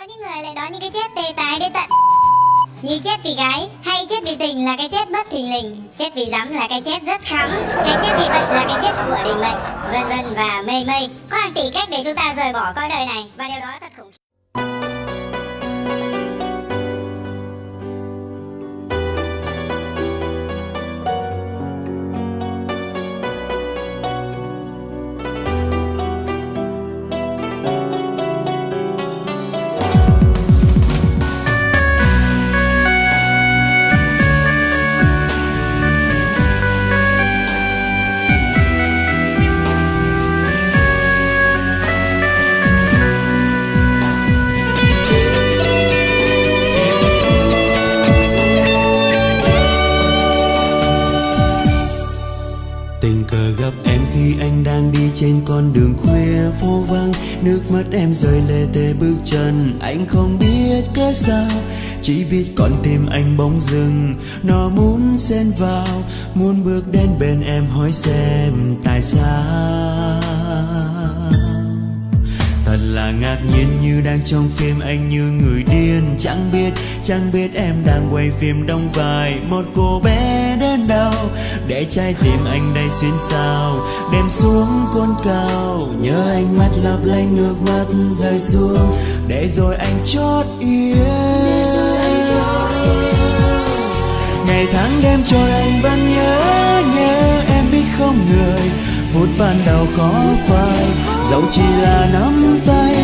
Có những người lại nói những cái chết tê tái đến tận như chết vì gái, hay chết vì tình là cái chết bất thình lình, chết vì rắm là cái chết rất khắm, hay chết vì bệnh là cái chết của định mệnh, vân vân và mây mây. Có hàng tỷ cách để chúng ta rời bỏ cõi đời này, và điều đó thật khủng khiếp. Tình cờ gặp em khi anh đang đi trên con đường khuya phố vắng, nước mắt em rơi lê tê bước chân, anh không biết cớ sao, chỉ biết con tim anh bỗng dưng, nó muốn xen vào, muốn bước đến bên em hỏi xem tại sao. Thật là ngạc nhiên như đang trong phim, anh như người điên, chẳng biết em đang quay phim đóng vai một cô bé đến đâu, để trái tim anh đây xuyên sao, đêm xuống cồn cao, nhớ ánh mắt lấp lánh nước mắt rơi xuống, để rồi anh chót yêu. Ngày tháng đêm trôi anh vẫn nhớ em biết không người, phút ban đầu khó phai, dẫu chỉ là nắm tay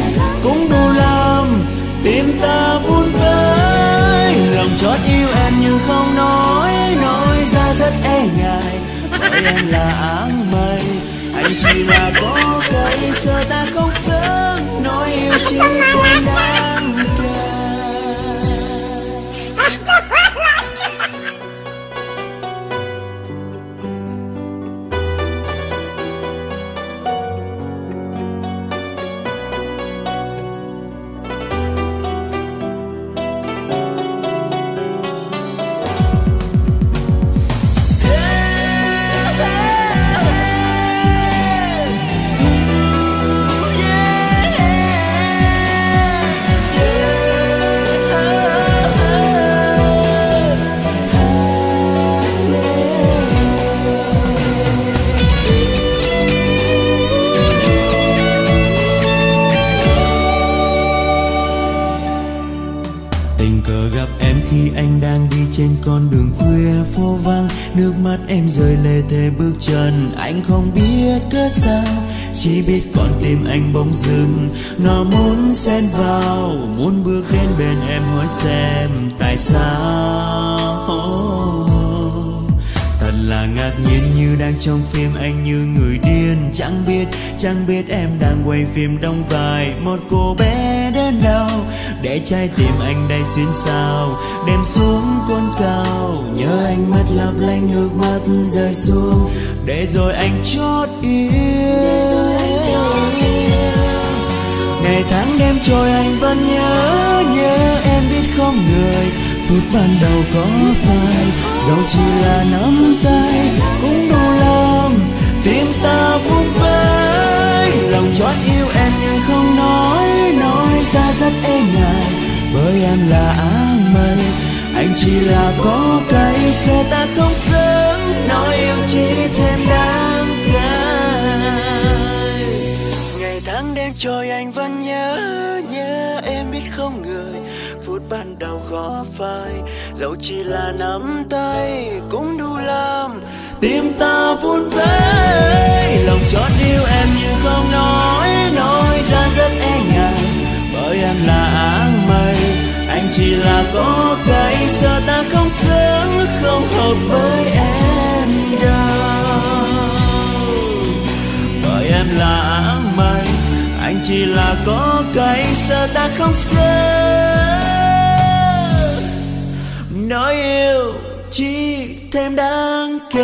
cũng đủ làm tim ta vun vơi. Lòng chót yêu em nhưng không nói ra rất e ngại, bởi em là áng mây, anh chỉ là có cây sợ ta không sớm nói yêu chỉ tên đang kề. Tình cờ gặp em khi anh đang đi trên con đường khuya phố vắng, nước mắt em rơi lê thê bước chân, anh không biết cớ sao, chỉ biết con tim anh bỗng dưng, nó muốn xen vào, muốn bước đến bên em hỏi xem tại sao. Thật là ngạc nhiên như đang trong phim, anh như người điên, chẳng biết em đang quay phim đóng vai một cô bé đến đâu, để trái tim anh đây xuyên sao, đêm xuống cồn cao, nhớ ánh mắt lấp lánh nước mắt rơi xuống, để rồi anh chót yêu. Ngày tháng đêm trôi anh vẫn nhớ em biết không người, phút ban đầu khó phai, dẫu chỉ là nắm tay cũng đủ làm tim ta vun vơi. Lòng chót yêu em nhưng không nói ra rất e ngại, bởi em là áng mây, anh chỉ là có cây sợ ta không sớm nói yêu chỉ thêm đáng cay. Ngày tháng đêm trôi anh vẫn nhớ em biết không người, phút ban đầu khó phai, dẫu chỉ là nắm tay cũng đủ làm tim ta vun vơi. Lòng chót yêu em nhưng không nói ra rất e ngại, bởi em là áng mây, anh chỉ là có cây sợ ta không sớm không hợp với em đâu. Bởi em là áng mây, anh chỉ là có cây sợ ta không sớm nói yêu chỉ thêm đáng cay.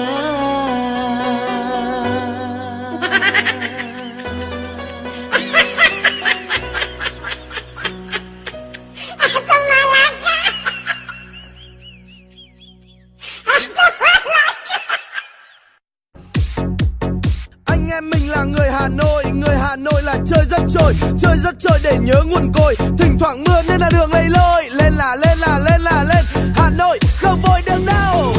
Anh em mình là người Hà Nội là chơi rất rất trôi, chơi rất trôi để nhớ nguồn cội. Thỉnh thoảng mưa nên là đường lầy lội, lên là lên là lên là lên. Hà Nội không vội đường đâu.